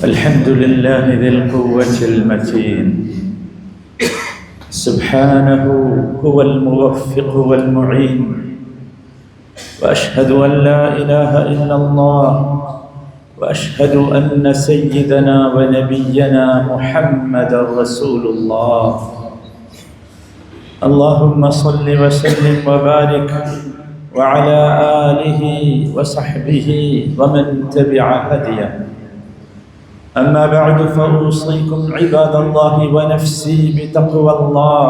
الحمد لله ذي القوة المتين سبحانه هو الموفق والمعين، وأشهد أن لا إله إلا الله، وأشهد أن سيدنا ونبينا محمد رسول الله. اللهم صل وسلم وبارك وعلى آله وصحبه ومن تبع هديه. أما بعد فأوصيكم عباد الله ونفسي بتقوى الله.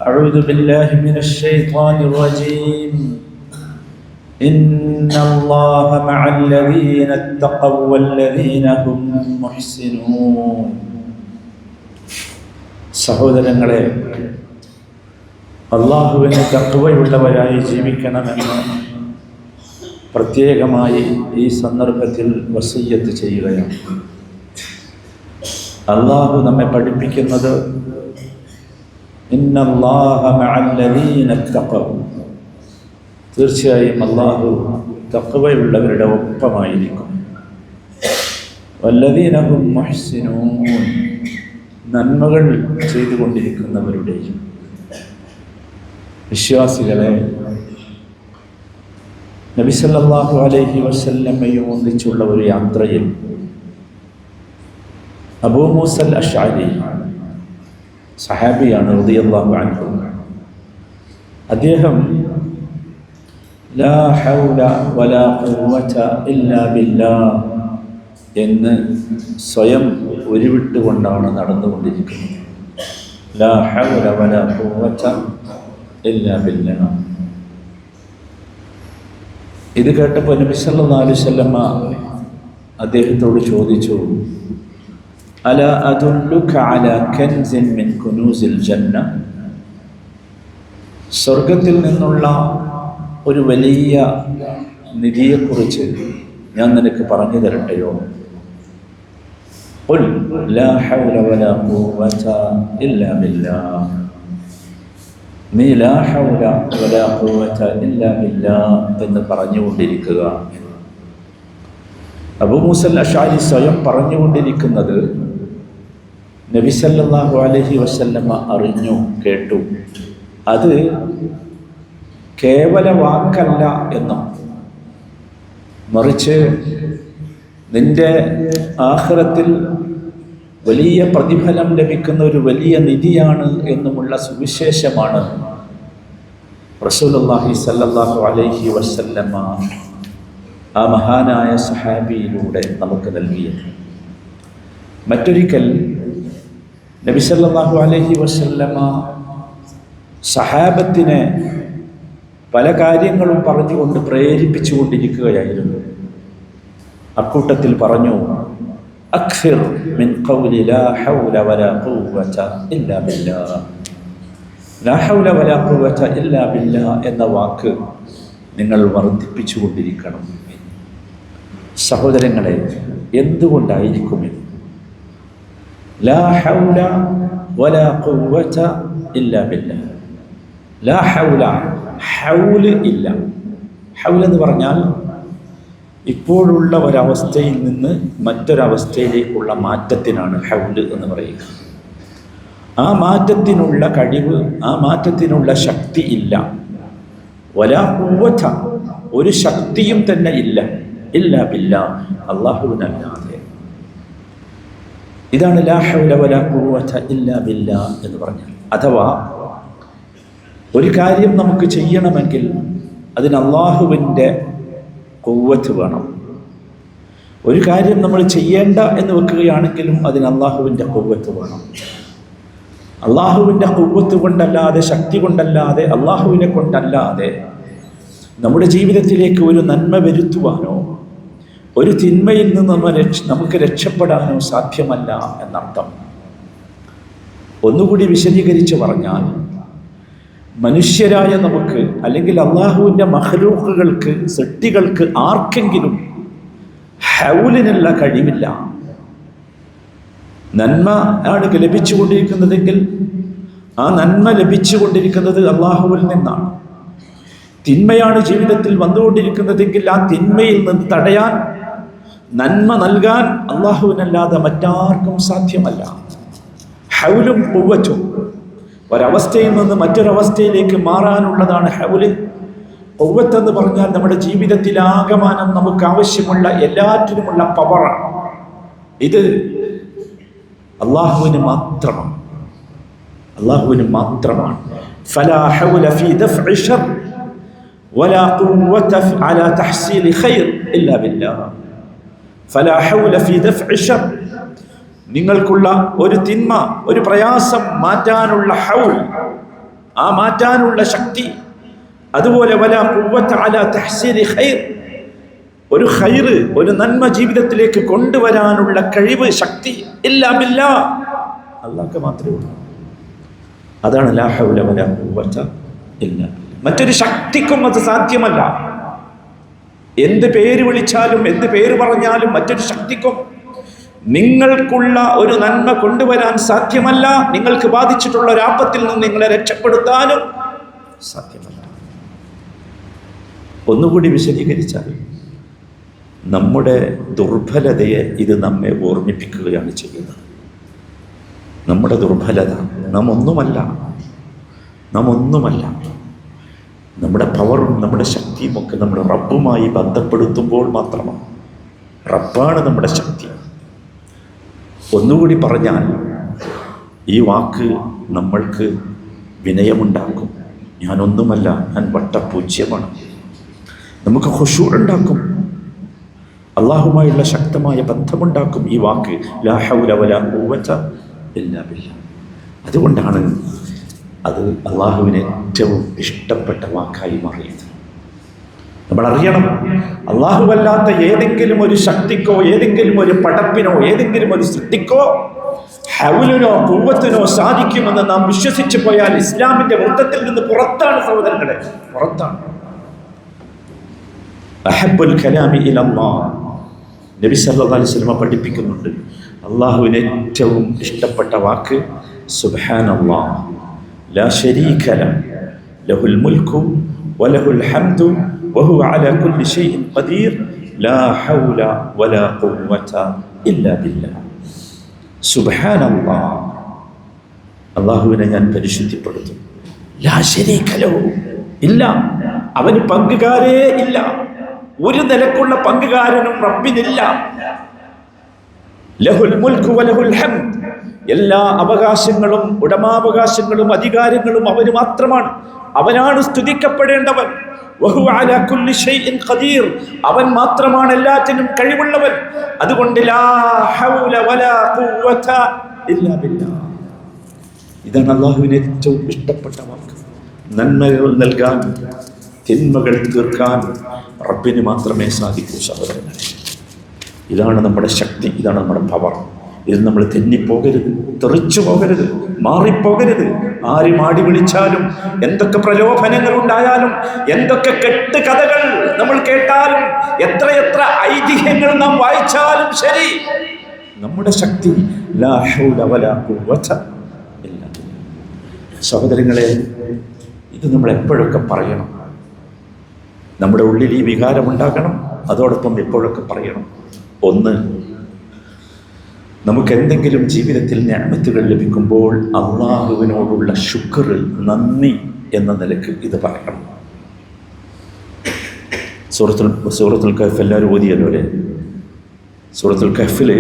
أعوذ بالله من الشيطان الرجيم. إن الله مع الذين اتقوا والذين هم محسنون. സഹോദരങ്ങളെ, അല്ലാഹുവിന് തഖ്വയുള്ളവരായി ജീവിക്കണമെന്ന് പ്രത്യേകമായി ഈ സന്ദർഭത്തിൽ വസിയ്യത്ത് ചെയ്യുകയാണ്. അല്ലാഹു നമ്മെ പഠിപ്പിക്കുന്നത് ഇന്നല്ലാഹ മഅല്ലദീന തഖവ, തീർച്ചയായും അല്ലാഹു തഖ്വയുള്ളവരുടെ ഒപ്പമായിരിക്കും. വല്ലദീന ഹും മുഹ്സിനൂൻ, നന്മകൾ ചെയ്തുകൊണ്ടിരിക്കുന്നവരുടെയും. വിശ്വാസികളെ, നബി സല്ലല്ലാഹു അലൈഹി വസല്ലമയും ഒന്നിച്ചുള്ള ഒരു യാത്രയിൽ അബൂ മൂസൽ അശ്അരി, സഹാബിയാണ് റളിയല്ലാഹു അൻഹു, അദ്ദേഹം ലാ ഹൗല വലാ ഖുവത ഇല്ലാ ബില്ലാഹ് എന്ന് സ്വയം ഉരുവിട്ടുകൊണ്ടാണ് നടന്നുകൊണ്ടിരിക്കുന്നത്. ലാ ഹൗല വലാ ഖുവത ഇല്ലാ ബില്ലാഹ്. ഇത് കേട്ടപ്പോൾ നബി സല്ലല്ലാഹു അലൈഹി വസല്ലമ അദ്ദേഹത്തോട് ചോദിച്ചു, അലാ അദുല്ലുക അലാ കൻസിൻ മിൻ കുനൂസിൽ ജന്ന, സ്വർഗത്തിൽ നിന്നുള്ള ഒരു വലിയ നിധിയെക്കുറിച്ച് ഞാൻ നിനക്ക് പറഞ്ഞു തരട്ടെയോ? ഖുൽ ലാ ഹൗല വലാ ഖുവത ഇല്ലാ ബില്ലാഹ്. നീ ലാ ഹൗല വലാ ഖുവത ഇല്ലാ ബില്ലാഹ് എന്ന് പറഞ്ഞുകൊണ്ടിരിക്കുക. അബൂ മൂസൽ അശ്അരി സ്വയം പറഞ്ഞുകൊണ്ടിരിക്കുന്നത് നബി സല്ലല്ലാഹു അലൈഹി വസല്ലമ അറിഞ്ഞു, കേട്ടു. അത് കേവല വാക്കല്ല എന്നും, മറിച്ച് നിന്റെ ആഖിറത്തിൽ വലിയ പ്രതിഫലം ലഭിക്കുന്ന ഒരു വലിയ നിധിയാണ് എന്നുമുള്ള സുവിശേഷമാണ് റസൂലുള്ളാഹി സല്ലല്ലാഹു അലൈഹി വസല്ലമ ആ മഹാനായ സഹാബിയിലൂടെ നമുക്ക് നൽകിയത്. മറ്റൊരിക്കൽ നബി സല്ലല്ലാഹു അലൈഹി വസല്ലമ സഹാബത്തിനെ പല കാര്യങ്ങളും പറഞ്ഞുകൊണ്ട് പ്രേരിപ്പിച്ചുകൊണ്ടിരിക്കുകയായിരുന്നു. അക്കൂട്ടത്തിൽ പറഞ്ഞു, അക്സിർ മിൻ ഖൗലി ലാ ഹൗല വലാ ഖുവത ഇല്ലാ ബില്ലാഹ്. ലാ ഹൗല വലാ ഖുവത ഇല്ലാ ബില്ലാഹ് എന്ന വാക്ക് നിങ്ങൾ വർദ്ധിപ്പിച്ചുകൊണ്ടിരിക്കണം. സഹോദരങ്ങളെ, എന്തുകൊണ്ടായിരിക്കും ഇത്? ലാ ഹൗല വലാ ഖുവത ഇല്ലാ ബില്ലാഹ്. ലാ ഹൗല, ഹൗല് ഇല്ല. ഹൗൽ എന്ന് പറഞ്ഞാൽ ഇപ്പോഴുള്ള ഒരവസ്ഥയിൽ നിന്ന് മറ്റൊരവസ്ഥയിലേക്കുള്ള മാറ്റത്തിനാണ് ഹൗല് എന്ന് പറയുക. ആ മാറ്റത്തിനുള്ള കഴിവ്, ആ മാറ്റത്തിനുള്ള ശക്തി ഇല്ല. വലാ ഖുവത, ഒരു ശക്തിയും തന്നെ ഇല്ല, ഇല്ലാ ബില്ലാഹ്, അല്ലാഹുവിനല്ലാതെ. ഇതാണ് ലാ ഹൗല വലാ ഖുവത ഇല്ലാ ബില്ലാഹ് എന്ന് പറഞ്ഞാൽ. അഥവാ ഒരു കാര്യം നമുക്ക് ചെയ്യണമെങ്കിൽ അതിന് അല്ലാഹുവിൻ്റെ ഖുവത്ത് വേണം. ഒരു കാര്യം നമ്മൾ ചെയ്യേണ്ട എന്ന് വെക്കുകയാണെങ്കിലും അതിന് അല്ലാഹുവിൻ്റെ ഖുവത്ത് വേണം. അല്ലാഹുവിൻ്റെ ഖുവത്ത് കൊണ്ടല്ലാതെ, ശക്തി കൊണ്ടല്ലാതെ, അല്ലാഹുവിനെ കൊണ്ടല്ലാതെ നമ്മുടെ ജീവിതത്തിലേക്ക് ഒരു നന്മ വരുത്തുവാനോ ഒരു തിന്മയിൽ നിന്ന് നമുക്ക് രക്ഷപ്പെടാനോ സാധ്യമല്ല എന്നർത്ഥം. ഒന്നുകൂടി വിശദീകരിച്ച് പറഞ്ഞാൽ, മനുഷ്യരായ നമുക്ക്, അല്ലെങ്കിൽ അള്ളാഹുവിൻ്റെ മഖ്ലൂഖുകൾക്ക്, സൃഷ്ടികൾക്ക് ആർക്കെങ്കിലും ഹൗലിനുള്ള കഴിവില്ല. നന്മ ആണ് ലഭിച്ചുകൊണ്ടിരിക്കുന്നതെങ്കിൽ ആ നന്മ ലഭിച്ചുകൊണ്ടിരിക്കുന്നത് അള്ളാഹുവിൽ നിന്നാണ്. തിന്മയാണ് ജീവിതത്തിൽ വന്നുകൊണ്ടിരിക്കുന്നതെങ്കിൽ ആ തിന്മയിൽ നിന്ന് തടയാൻ നന്മ നൽകാൻ അള്ളാഹുവിനല്ലാതെ മറ്റാർക്കും സാധ്യമല്ല. ഹൗലും ഖുവ്വത്തും, ഒരവസ്ഥയിൽ നിന്ന് മറ്റൊരവസ്ഥയിലേക്ക് മാറാനുള്ളതാണ് ഹൗല്. ഖുവ്വത്ത് എന്ന് പറഞ്ഞാൽ നമ്മുടെ ജീവിതത്തിൽ ആകമാനം നമുക്ക് ആവശ്യമുള്ള എല്ലാറ്റിനുമുള്ള പവറാണ്. ഇത് അള്ളാഹുവിന് മാത്രമാണ്, അള്ളാഹുവിന് മാത്രമാണ്. ഫലാ ഹൗല ഫീ ദഫ്ഇ ശർ വലാ ഖുവ്വത അലാ തഹ്സീലി ഖൈർ ഇല്ലാ ബില്ലാഹ്. ഫലാ ഹൗല ഫീ ദഫ്ഇ ശർ, നിങ്ങൾക്കുള്ള ഒരു തിന്മ, ഒരു പ്രയാസം മാറ്റാനുള്ള ഹൗൽ, ആ മാറ്റാനുള്ള ശക്തി, അതുപോലെ വലാ ഖുവ്വത അലാ തഹ്സീലി ഖൈർ, ഒരു ഖൈറ്, ഒരു നന്മ ജീവിതത്തിലേക്ക് കൊണ്ടുവരാനുള്ള കഴിവ്, ശക്തി ഇല്ലാ ബില്ലാഹ്, അല്ലാഹുക്ക് മാത്രമേ ഉള്ളൂ. അതാണ് ലാ ഹൗല വലാ ഖുവ്വത ഇല്ലാ ബില്ലാഹ്. മറ്റൊരു ശക്തിക്കും അത് സാധ്യമല്ല. എന്ത് പേര് വിളിച്ചാലും എന്ത് പേര് പറഞ്ഞാലും മറ്റൊരു ശക്തിക്കും നിങ്ങൾക്കുള്ള ഒരു നന്മ കൊണ്ടുവരാൻ സാധ്യമല്ല. നിങ്ങൾക്ക് ബാധിച്ചിട്ടുള്ള ഒരു ആപത്തിൽ നിന്ന് നിങ്ങളെ രക്ഷപ്പെടുത്താനും സാധ്യമല്ല. ഒന്നുകൂടി വിശദീകരിച്ചാൽ, നമ്മുടെ ദുർബലതയെ ഇത് നമ്മെ ഓർമ്മിപ്പിക്കുകയാണ് ചെയ്യുന്നത്. നമ്മുടെ ദുർബലത, നാം ഒന്നുമല്ല. നമ്മുടെ പവറും നമ്മുടെ ശക്തിയും ഒക്കെ നമ്മുടെ റബ്ബുമായി ബന്ധപ്പെടുത്തുമ്പോൾ മാത്രമാണ്. റബ്ബാണ് നമ്മുടെ ശക്തി. ഒന്നുകൂടി പറഞ്ഞാൽ, ഈ വാക്ക് നമ്മൾക്ക് വിനയമുണ്ടാക്കും. ഞാനൊന്നുമല്ല, ഞാൻ വട്ടപൂജ്യമാണ്. നമുക്ക് ഖുശൂഅ് ഉണ്ടാക്കും, അള്ളാഹുമായുള്ള ശക്തമായ ബന്ധമുണ്ടാക്കും ഈ വാക്ക്, ലാ ഹൗല വലാ ഖുവത ഇല്ലാ ബില്ലാഹ്. അതുകൊണ്ടാണ് അത് അള്ളാഹുവിന് ഏറ്റവും ഇഷ്ടപ്പെട്ട വാക്കായി മാറിയത്. നമ്മൾ അറിയണം, അള്ളാഹുവല്ലാത്ത ഏതെങ്കിലും ഒരു ശക്തിക്കോ ഏതെങ്കിലും ഒരു പടപ്പിനോ ഏതെങ്കിലും ഒരു സൃഷ്ടിക്കോ ഹൗലിനോ ഖുവ്വത്തിനോ സാധിക്കുമെന്ന് നാം വിശ്വസിച്ചു പോയാൽ ഇസ്ലാമിന്റെ വൃത്തത്തിൽ നിന്ന് പുറത്താണ് സഹോദരങ്ങളെ, പുറത്താണ്. അഹബ്ബുൽ കലാമി ഇലല്ലാഹ്, നബി സല്ലല്ലാഹു അലൈഹി വസല്ലം പഠിപ്പിക്കുന്നുണ്ട്, അള്ളാഹുവിന് ഏറ്റവും ഇഷ്ടപ്പെട്ട വാക്ക് സുബ്ഹാനല്ലാഹ് ലാ ശരീക ലഹു ലഹുൽ മുൽക്കു വലഹുൽ ഹംദു വഹുവ അലാ കുല്ലി ഷൈഇൻ ഖദീർ ലാ ഹൗല വലാ ഖുവത ഇല്ലാ ബില്ലാഹ്. സുബ്ഹാനല്ലാഹ്, അള്ളാഹുവിനെ ഞാൻ പരിശുദ്ധിപ്പെടുത്തും. ലാ ശരീക ലഹു, ഇല്ല, അവന് പങ്കുകാരേ ഇല്ല, ഒരു നിലക്കുള്ള പങ്കുകാരനും റബ്ബിനില്ല. ലഹുൽ മുൽക്കു വലഹുൽ ഹംദ്, എല്ലാ അവകാശങ്ങളും ഉടമാവകാശങ്ങളും അധികാരങ്ങളും അവന് മാത്രമാണ്. അവനാണ് സ്തുതിക്കപ്പെടേണ്ടവൻ. വഹുവ അലാ കുല്ലി ഷൈഇൻ ഖദീർ, അവൻ മാത്രമാണ് എല്ലാറ്റിനും കഴിവുള്ളവൻ. അതുകൊണ്ട് ലാ ഹൗല വലാ ഖുവത ഇല്ലാ ബില്ലാഹ്. ഇതാണ് അല്ലാഹുവിന് ഏറ്റവും ഇഷ്ടപ്പെട്ട വാക്ക്. നന്മകൾ നൽകാൻ, തിന്മകൾ തീർക്കാൻ റബ്ബിന് മാത്രമേ സാധിക്കൂ സഹോദരങ്ങളെ. ഇതാണ് നമ്മുടെ ശക്തി, ഇതാണ് നമ്മുടെ പവർ. ഇത് നമ്മൾ തെന്നിപ്പോകരുത്, തെറിച്ചു പോകരുത്, മാറിപ്പോകരുത്. ആര് മാടി വിളിച്ചാലും, എന്തൊക്കെ പ്രലോഭനങ്ങൾ ഉണ്ടായാലും, എന്തൊക്കെ കെട്ട് കഥകൾ നമ്മൾ കേട്ടാലും, എത്രയെത്ര ഐതിഹ്യങ്ങൾ നാം വായിച്ചാലും ശരി, നമ്മുടെ ശക്തി ലാ ഹൗല വലാ ഖുവത ഇല്ലാ ബില്ലാഹ്. സഹോദരങ്ങളെ, ഇത് നമ്മൾ എപ്പോഴൊക്കെ പറയണം. നമ്മുടെ ഉള്ളിൽ ഈ വികാരം ഉണ്ടാകണം. അതോടൊപ്പം എപ്പോഴൊക്കെ പറയണം. ഒന്ന്, നമുക്ക് എന്തെങ്കിലും ജീവിതത്തിൽ നിഅമത്തുകൾ ലഭിക്കുമ്പോൾ അള്ളാഹുവിനോടുള്ള ശുക്ർ, നന്ദി എന്ന നിലക്ക് ഇത് പറയണം. സൂറത്തുൽ കഹ്ഫ് എല്ലാവരും ഓതിയല്ലോ അല്ലേ? സൂറത്തുൽ കഹ്ഫിൽ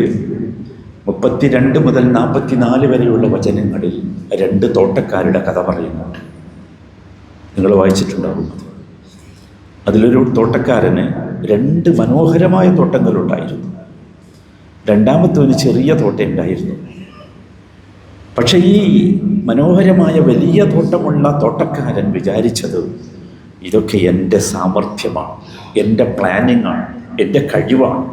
32 മുതൽ 44 വരെയുള്ള വചനങ്ങളിൽ 2 തോട്ടക്കാരുടെ കഥ പറയുന്നുണ്ട്. നിങ്ങൾ വായിച്ചിട്ടുണ്ടാവും. അതിലൊരു തോട്ടക്കാരന് 2 മനോഹരമായ തോട്ടങ്ങളുണ്ടായിരുന്നു. രണ്ടാമത്തൊരു ചെറിയ തോട്ടമുണ്ടായിരുന്നു. പക്ഷേ ഈ മനോഹരമായ വലിയ തോട്ടമുള്ള തോട്ടക്കാരൻ വിചാരിച്ചത്, ഇതൊക്കെ എൻ്റെ സാമർഥ്യമാണ്, എൻ്റെ പ്ലാനിങ്ങാണ്, എൻ്റെ കഴിവാണ്,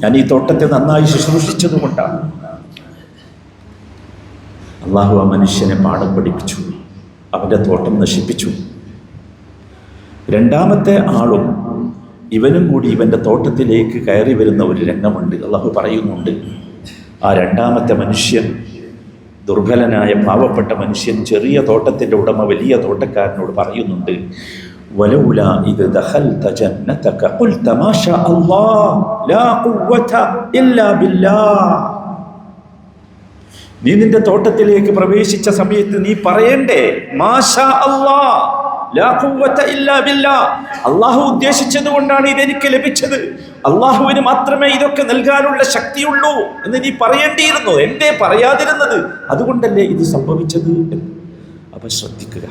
ഞാൻ ഈ തോട്ടത്തെ നന്നായി ശുശ്രൂഷിച്ചത് കൊണ്ടാണ്. അള്ളാഹു ആ മനുഷ്യനെ പാഠം പഠിപ്പിച്ചു, അവൻ്റെ തോട്ടം നശിപ്പിച്ചു. രണ്ടാമത്തെ ആളും ഇവനും കൂടി ഇവൻ്റെ തോട്ടത്തിലേക്ക് കയറി വരുന്ന ഒരു രംഗമുണ്ട്. അള്ളാഹു പറയുന്നുണ്ട്, ആ രണ്ടാമത്തെ മനുഷ്യൻ, ദുർബലനായ പാവപ്പെട്ട മനുഷ്യൻ, ചെറിയ തോട്ടത്തിൻ്റെ ഉടമ വലിയ തോട്ടക്കാരനോട് പറയുന്നുണ്ട്, വലൗലാ ഇദ് ദഖൽത ജന്നതക ഖുൽത മാ ഷാ അല്ലാഹ് ലാ ഖുവത ഇല്ലാ ബില്ലാഹ്. നീ നിന്റെ തോട്ടത്തിലേക്ക് പ്രവേശിച്ച സമയത്ത് നീ പറയണ്ടേ മാഷാ അല്ലാഹ് ലാ ഖുവത ഇല്ലാ ബില്ലാഹ്. അല്ലാഹു ഉദ്ദേശിച്ചത് കൊണ്ടാണ് ഇതെനിക്ക് ലഭിച്ചത്, അള്ളാഹുവിന് മാത്രമേ ഇതൊക്കെ നൽകാനുള്ള ശക്തിയുള്ളൂ എന്ന് നീ പറയേണ്ടിയിരുന്നു. എന്തേ പറയാതിരുന്നത്? അതുകൊണ്ടല്ലേ ഇത് സംഭവിച്ചത്. അപ്പൊ ശ്രദ്ധിക്കുക,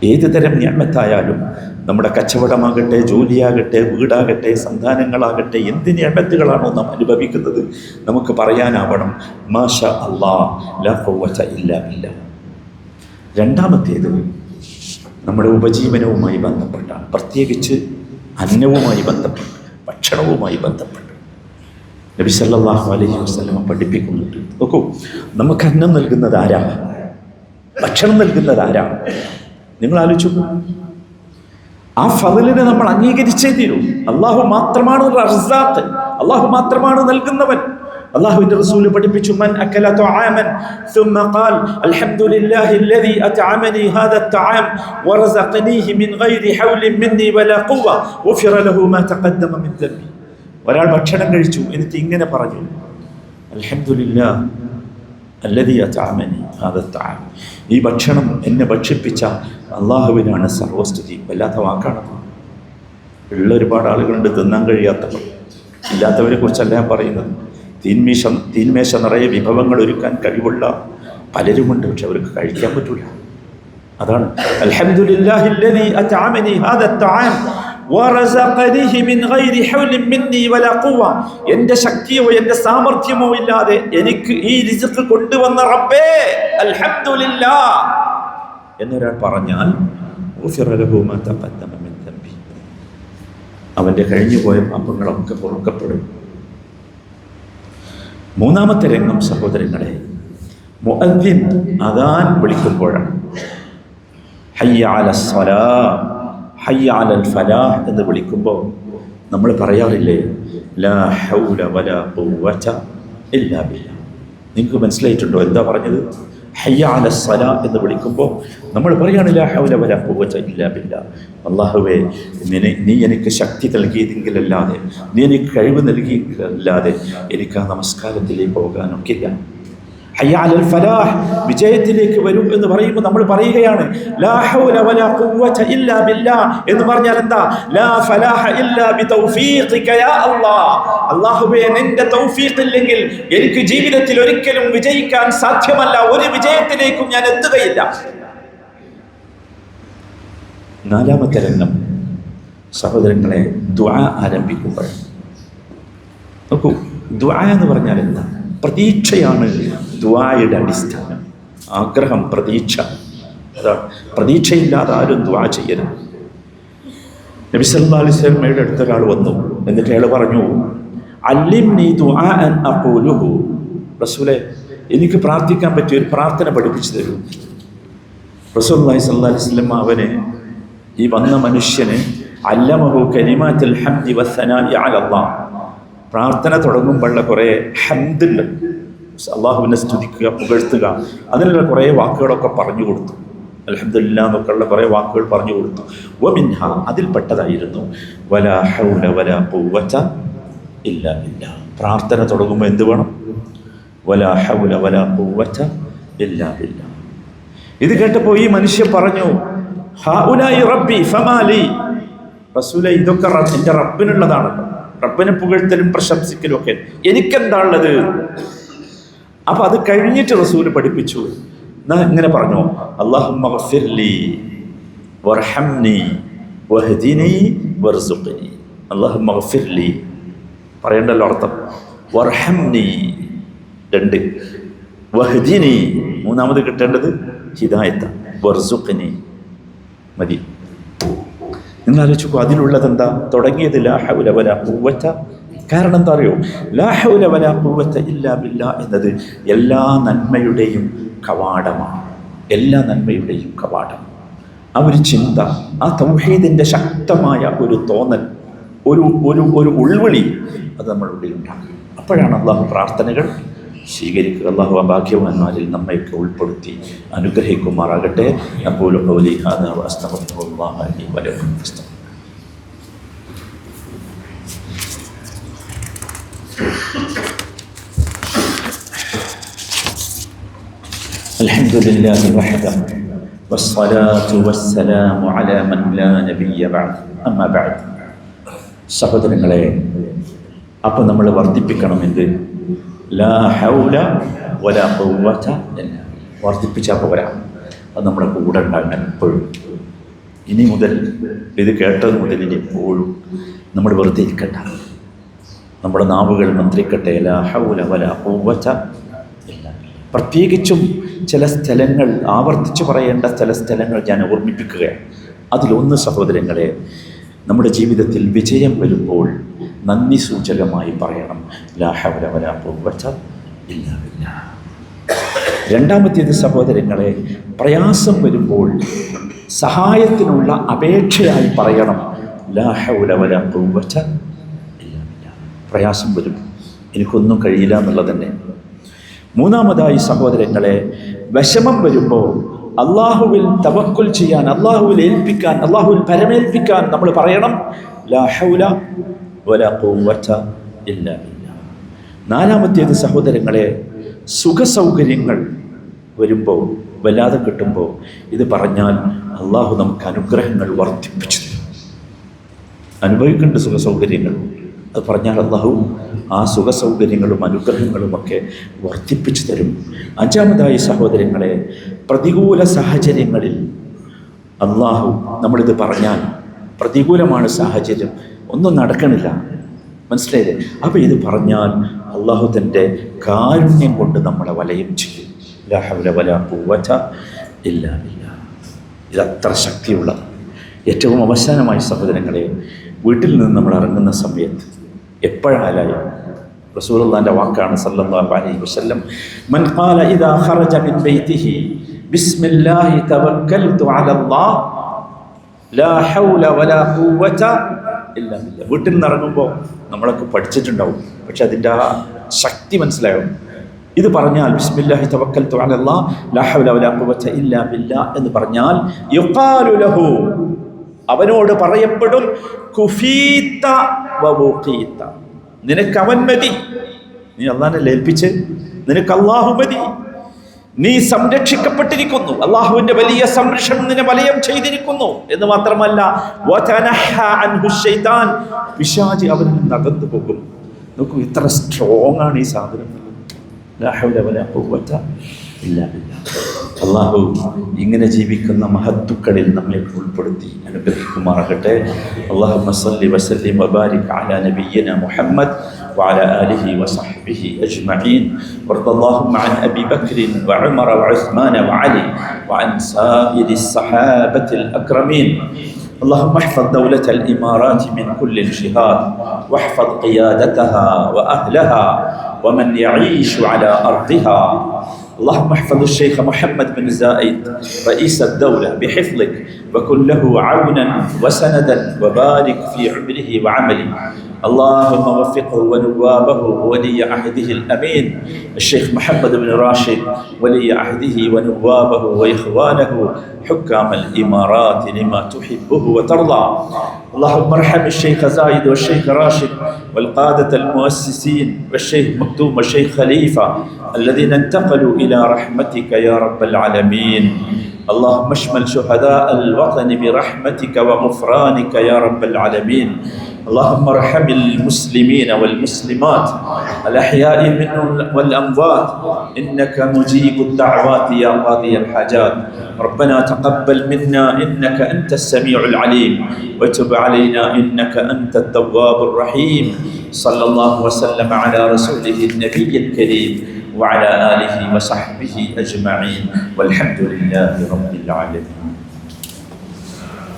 ഏത് തരം നിഅമത്തായാലും, നമ്മുടെ കച്ചവടമാകട്ടെ, ജോലിയാകട്ടെ, വീടാകട്ടെ, സന്താനങ്ങളാകട്ടെ, എന്ത് നിഅമത്തുകളാണോ നാം അനുഭവിക്കുന്നത്, നമുക്ക് പറയാനാവണം മാഷാ അല്ലാഹ് ലാ ഖുവത ഇല്ലാ ബില്ലാഹ്. രണ്ടാമത്തേത് നമ്മുടെ ഉപജീവനവുമായി ബന്ധപ്പെട്ടാണ്, പ്രത്യേകിച്ച് അന്നവുമായി ബന്ധപ്പെട്ട്, ഭക്ഷണവുമായി ബന്ധപ്പെട്ട്. നബി സല്ലല്ലാഹു അലൈഹി വസല്ലം പഠിപ്പിക്കുന്നുണ്ട്. നോക്കൂ, നമുക്ക് അന്നം നൽകുന്നത് ആരാ? ഭക്ഷണം നൽകുന്നത് ആരാ? നിങ്ങൾ ആലോചിച്ചു. ആ ഫളിനെ നമ്മൾ അംഗീകരിച്ചേ തീരൂ. അള്ളാഹു മാത്രമാണ് റസാഖ്, അള്ളാഹു മാത്രമാണ് നൽകുന്നവൻ. അല്ലാഹുവിന്റെ റസൂൽ പഠിപ്പിച്ചു, മൻ അകല തആമൻ ثم قال الحمد لله الذي أطعمني هذا الطعام ورزقنيه من غير حول مني ولا قوة غفر له ما تقدم من ذنبي. ഒരാൾ ഭക്ഷണം കഴിച്ചു, എന്നിട്ട് ഇങ്ങനെ പറഞ്ഞു, അൽഹംദുലില്ലാഹ് الذي أطعمني هذا الطعام. ഈ ഭക്ഷണം എന്നെ ഭക്ഷിപ്പിച്ച അള്ളാഹുവിനാണ് സർവസ്തുതി. വല്ലാത്ത വാക്കാണത്. ഉള്ള ഒരുപാട് ആളുകളുണ്ട് തിന്നാൻ കഴിയാത്തവർ. ഇല്ലാത്തവരെ കുറിച്ചല്ല ഞാൻ പറയുന്നത്. തീന്മേശ നിറയെ വിഭവങ്ങൾ ഒരുക്കാൻ കഴിവുള്ള പലരുമുണ്ട്, പക്ഷെ അവർക്ക് കഴിക്കാൻ പറ്റൂല. അതാണ് അൽഹംദുലില്ലാഹി അല്ലദീ അത്അമനി ഹാദാ അത്അം വറസഖനിഹി മിൻ ഗൈരി ഹൗലിൻ മിന്നി വലാ ഖുവ. എൻ്റെ ശക്തിയോ എൻ്റെ സാമർഥ്യമോ ഇല്ലാതെ എനിക്ക് ഈ റിസ്ക് കൊണ്ടുവന്ന റബ്ബേ അൽഹംദുലില്ലാഹ് എന്നൊരാൾ പറഞ്ഞാൽ ഗുഫിറ ലഹു മാ തഖദ്ദമ മിൻ ദംബി, അവൻ്റെ കഴിഞ്ഞുപോയ പാപങ്ങളൊക്കെ പൊറുക്കപ്പെടും. മൂന്നാമത്തെ രംഗം സഹോദരങ്ങളെ, മുഅദ്ദിൻ അദാൻ വിളിക്കുമ്പോഴാണ്. ഹയ്യ അലസ് സ്വലാഹ്, ഹയ്യ അലൽ ഫലാഹ് എന്ന് വിളിക്കുമ്പോൾ നമ്മൾ പറയാറില്ലേ, ലാ ഹൗല വലാ ഖുവത ഇല്ലാ ബില്ലാഹ്. നിങ്ങൾക്ക് മനസ്സിലായിട്ടുണ്ടോ എന്താ പറഞ്ഞത്? ഹയ്യ അലസ് സ്വലാഹ് എന്ന് വിളിക്കുമ്പോൾ നമ്മൾ പറയാണ് ലാ ഹൗല വലാ ഖുവത ഇല്ലാ ബില്ലാഹ്. അല്ലാഹുവേ, നീ എനിക്ക് ശക്തി നൽകിയതെങ്കിലല്ലാതെ, നീ എനിക്ക് കഴിവ് നൽകിയല്ലാതെ എനിക്ക് ആ നമസ്കാരത്തിലേക്ക് പോകാനൊക്കില്ല. ഹയ്യ അലൽ ഫലാഹ്, വിജയത്തിലേക്ക് വരും എന്ന് പറയുമ്പോൾ നമ്മൾ പറയുകയാണ് ലാ ഹൗല വലാ ഖുവത ഇല്ലാ ബില്ലാഹ് എന്ന് പറഞ്ഞാൽ എന്താ? ലാ ഫലാഹ ഇല്ലാ ബിതൗഫീഖിക യാ അല്ലാഹ്. അല്ലാഹുവേ, നിന്റെ തൗഫീഖ് ഇല്ലെങ്കിൽ എനിക്ക് ജീവിതത്തിൽ ഒരിക്കലും വിജയിക്കാൻ സാധ്യമല്ല, ഒരു വിജയത്തിലേക്കും ഞാൻ എത്തുകയില്ല. നാലാമത്തെ രംഗം സഹോദരങ്ങളെ, ദുആ ആരംഭിക്കുമ്പോൾ നോക്കൂ, ദുആ എന്ന് പറഞ്ഞാൽ എന്താ? പ്രതീക്ഷയാണ് ദുആയുടെ അടിസ്ഥാനം. ആഗ്രഹം, പ്രതീക്ഷ. അതാണ്. പ്രതീക്ഷയില്ലാതെ ആരും ദുആ ചെയ്യരുത്. നബി സല്ലല്ലാഹു അലൈഹി വസല്ലമയുടെ അടുത്തൊരാൾ വന്നു, എന്നിട്ട് അയാൾ പറഞ്ഞു, അല്ലിംനി ദുആഅൻ അഖൂലുഹു. റസൂലേ, എനിക്ക് പ്രാർത്ഥിക്കാൻ പറ്റിയ ഒരു പ്രാർത്ഥന പഠിപ്പിച്ചു തരൂ. റസൂലുള്ളാഹി സ്വല്ലല്ലാഹു അലൈഹി വസല്ലം അവനെ, ഈ വന്ന മനുഷ്യന്, അല്ലമഹു കലിമാത്തുൽ ഹംദി വസ്സനാഇ അലല്ലാഹ്, പ്രാർത്ഥന തുടങ്ങുമ്പോഴുള്ള കുറേ ഹംദുണ്ട്, അള്ളാഹുവിനെ സ്തുതിക്കുക, പുകഴ്ത്തുക, അതിനുള്ള കുറേ വാക്കുകളൊക്കെ പറഞ്ഞു കൊടുത്തു. അൽഹംദുലില്ലാഹ് എന്നൊക്കെയുള്ള കുറേ വാക്കുകൾ പറഞ്ഞു കൊടുത്തു. വമിൻഹ, അതിൽപ്പെട്ടതായിരുന്നു വലാ ഹൗല വലാ ഖുവത ഇല്ലാ ബില്ലാഹ്. പ്രാർത്ഥന തുടങ്ങുമ്പോൾ എന്ത് വേണം? വലാ ഹൗല വലാ ഖുവത ഇല്ലാ ബില്ലാഹ്. ഇത് കേട്ടപ്പോൾ ഈ മനുഷ്യൻ പറഞ്ഞു, ഹൗലായി റബ്ബി ഫമാലി. റസൂലേ, ഇതൊക്കെ എൻ്റെ റബ്ബിനുള്ളതാണ്. റബ്ബിനെ പുകഴ്ത്തലും പ്രശംസിക്കലും ഒക്കെ എനിക്കെന്താ ഉള്ളത്? അപ്പൊ അത് കഴിഞ്ഞിട്ട് റസൂല് പഠിപ്പിച്ചു, ഇങ്ങനെ പറഞ്ഞു, അല്ലാഹുമ്മ ഗഫിർലി വർഹംനി വഹ്ദിനി വർസുഖ്നി. അല്ലാഹുമ്മ ഗഫിർലി പറയണ്ടല്ലോ അർത്ഥം. വർഹംനി 2, വഹ്ദിനി മൂന്നാമത് കിട്ടേണ്ടത് ഹിദായത്ത, വർസുഖ്നി മതി. നിങ്ങൾ ആലോചിക്കൂ, അതിലുള്ളത് എന്താ? തുടങ്ങിയത് ലാ ഹൗല വലാ ഖുവത. കാരണം എന്താ അറിയോ? ലാ ഹൗല വലാ ഖുവത ഇല്ലാ ബില്ലാഹ് എന്നത് എല്ലാ നന്മയുടെയും കവാടമാണ്. എല്ലാ നന്മയുടെയും കവാടം. ആ ഒരു ചിന്ത, ആ തൗഹീദിൻ്റെ ശക്തമായ ഒരു തോന്നൽ, ഒരു ഒരു ഒരു ഉൾവിളി, അത് നമ്മളുടെ ഉണ്ടാകും. അപ്പോഴാണ് അള്ളാഹു പ്രാർത്ഥനകൾ സ്വീകരിക്കുക. അല്ലാഹു ആ ഭാഗ്യവാന്മാരിൽ നമ്മയൊക്കെ ഉൾപ്പെടുത്തി അനുഗ്രഹിക്കുമാറാകട്ടെ. അഖൂലു ഖൗലി ഹാദാ വഅസ്തഗ്ഫിറുല്ലാഹ ലി വലക്കും. അൽഹംദുലില്ലാഹി വഹദഹു വസ്സലാത്തു വസ്സലാമു അലാ മൻ ലാ നബിയ്യ ബഅദ്. അമ്മാ ബഅദ്. സഹോദരങ്ങളെ, അപ്പോൾ നമ്മൾ വർദ്ധിപ്പിക്കണമെങ്കിൽ ലാ ഹൗല വലാ ഖുവത ഇല്ല. വർദ്ധിപ്പിച്ചാൽ പോരാ, അത് നമ്മുടെ കൂടെ ഉണ്ടാകണം എപ്പോഴും. ഇനി മുതൽ ഇത് കേട്ടത് മുതൽ ഇനി എപ്പോഴും നമ്മൾ വെറുതെ ഇരിക്കണ്ട, നമ്മുടെ നാവുകൾ മന്ത്രിക്കട്ടെ ലാ ഹൗല വലാ ഖുവത ഇല്ല. പ്രത്യേകിച്ചും ചില സ്ഥലങ്ങൾ, ആവർത്തിച്ച് പറയേണ്ട ചില സ്ഥലങ്ങൾ ഞാൻ ഓർമ്മിപ്പിക്കുകയാണ്. അതിലൊന്ന് സഹോദരങ്ങളെ, നമ്മുടെ ജീവിതത്തിൽ വിജയം വരുമ്പോൾ നന്ദി സൂചകമായി പറയണം ലാ ഹൗല വലാ ഖുവത ഇല്ലാ ബില്ലാഹ്. രണ്ടാമത്തേത് സഹോദരങ്ങളെ, പ്രയാസം വരുമ്പോൾ സഹായത്തിനുള്ള അപേക്ഷയായി പറയണം ലാ ഹൗല വലാ ഖുവത ഇല്ലാ ബില്ലാഹ്. പ്രയാസം വരും, എനിക്കൊന്നും കഴിയില്ല എന്നുള്ളത് തന്നെ. മൂന്നാമതായി സഹോദരങ്ങളെ, വിഷമം വരുമ്പോൾ അള്ളാഹുവിൽ തവക്കുൽ ചെയ്യാൻ, അള്ളാഹുവിൽ ഏൽപ്പിക്കാൻ, അള്ളാഹുവിൽ പരമേൽപ്പിക്കാൻ നമ്മൾ പറയണം ലാ ഹൗല വലാ ഖുവത ഇല്ലാ ബില്ലാഹ്. നാലാമത്തേത് സഹോദരങ്ങളെ, സുഖസൗകര്യങ്ങൾ വരുമ്പോൾ, വല്ലാതെ കിട്ടുമ്പോൾ ഇത് പറഞ്ഞാൽ അള്ളാഹു നമുക്ക് അനുഗ്രഹങ്ങൾ വർദ്ധിപ്പിച്ചു തരും. അനുഭവിക്കേണ്ട സുഖസൗകര്യങ്ങൾ അത് പറഞ്ഞാൽ അള്ളാഹു ആ സുഖസൗകര്യങ്ങളും അനുഗ്രഹങ്ങളുമൊക്കെ വർദ്ധിപ്പിച്ചു തരും. അഞ്ചാമതായി സഹോദരങ്ങളെ, പ്രതികൂല സാഹചര്യങ്ങളിൽ അള്ളാഹു നമ്മളിത് പറഞ്ഞാൽ, പ്രതികൂലമാണ് സാഹചര്യം, ഒന്നും നടക്കണില്ല, മനസ്സിലായില്ലേ? അപ്പോൾ ഇത് പറഞ്ഞാൽ അള്ളാഹു തൻ്റെ കാരുണ്യം കൊണ്ട് നമ്മളെ വലയം ചെയ്യും. ലാ ഹൗല വലാ ഖുവത ഇല്ലാ ബില്ലാഹ്. ഇതത്ര ശക്തിയുള്ളത്. ഏറ്റവും അവസാനമായി സഹോദരങ്ങളെ, വീട്ടിൽ നിന്ന് നമ്മൾ ഇറങ്ങുന്ന സമയത്ത് എപ്പോഴായാലും റസൂലുള്ളാഹിന്റെ വാക്കാണ് സല്ലല്ലാഹു അലൈഹി വസല്ലം, മൻ ഖാല ഇദാ ഖറജ മിൻ ബൈതിഹി ബിസ്മില്ലാഹി തവക്കൽതു അലല്ലാഹ് ലാ ഹൗല വലാ ഖുവത ഇല്ലാ ബില്ലാഹ്. വീട്ടിൽ നിന്ന് ഇറങ്ങുമ്പോൾ നമ്മളൊക്കെ പഠിച്ചിട്ടുണ്ടാവും, പക്ഷെ അതിൻ്റെ ആ ശക്തി മനസ്സിലാവും. ഇത് പറഞ്ഞാൽ ബിസ്മില്ലാഹി തവക്കൽതു അലല്ലാഹ് ലാ ഹൗല വലാ ഖുവത ഇല്ലാ ബില്ലാഹ് എന്ന് പറഞ്ഞാൽ യുഖാലു ലഹു, അവനോട് പറയപ്പെടും കുഫീത വവുഖീത, നിനക്ക് അവൻ മതി, നീ അള്ളാഹനെ ഏൽപ്പിച്ച് നിനക്ക് അള്ളാഹു മതി, നീ സംരക്ഷിക്കപ്പെട്ടിരിക്കുന്നു, അള്ളാഹുവിന്റെ വലിയ സംരക്ഷണം നിന്നെ വലയം ചെയ്തിരിക്കുന്നു എന്ന് മാത്രമല്ല വതനഹ അൻഹു ശൈത്താൻ, പിശാചി അവനിൽ നിന്ന് അകന്നു പോകും. നോക്കൂ, ഇത്ര സ്ട്രോങ് ആണ് ഈ സാധനം. ലാ ഹൗല വലാ ഖുവത ഇല്ലാ ബില്ലാഹ്. അള്ളാഹു ഇങ്ങനെ ജീവിക്കുന്ന മഹത്തുക്കളിൽ നമ്മെ ഉൾപ്പെടുത്തി അനുഗ്രഹിക്കുമാറാകട്ടെ. അല്ലാഹുമ്മ സ്വല്ലി വസല്ലിം വബാരിക് അലാ നബിയ്യിനാ മുഹമ്മദ് وعلى آله وصحبه أجمعين. وارض اللهم عن أبي بكر وعمر وعثمان وعلي وعن سائر الصحابة الأكرمين. اللهم احفظ دولة الإمارات من كل انشهار، واحفظ قيادتها وأهلها ومن يعيش على أرضها. اللهم احفظ الشيخ محمد بن زايد رئيس الدولة بحفظك، وكن له عونا وسندا، وبارك في عمره وعمله. اللهم وفقه ونوابه وولي عهده الأمين الشيخ محمد بن راشد، ولي عهده ونوابه وإخوانه حكام الإمارات لما تحبه وترضى. اللهم ارحم الشيخ زايد والشيخ راشد والقادة المؤسسين والشيخ مكتوم والشيخ خليفة الذين انتقلوا إلى رحمتك يا رب العالمين. اللهم اشمل شهداء الوطن برحمتك وغفرانك يا رب العالمين. اللهم ارحم المسلمين والمسلمات الأحياء منهم والأموات، إنك مجيب الدعوات يا قاضي الحاجات. ربنا تقبل منا إنك أنت السميع العليم، وتب علينا إنك أنت التواب الرحيم. صلى الله وسلم على رسوله النبي الكريم وعلى آله وصحبه أجمعين، والحمد لله رب العالمين.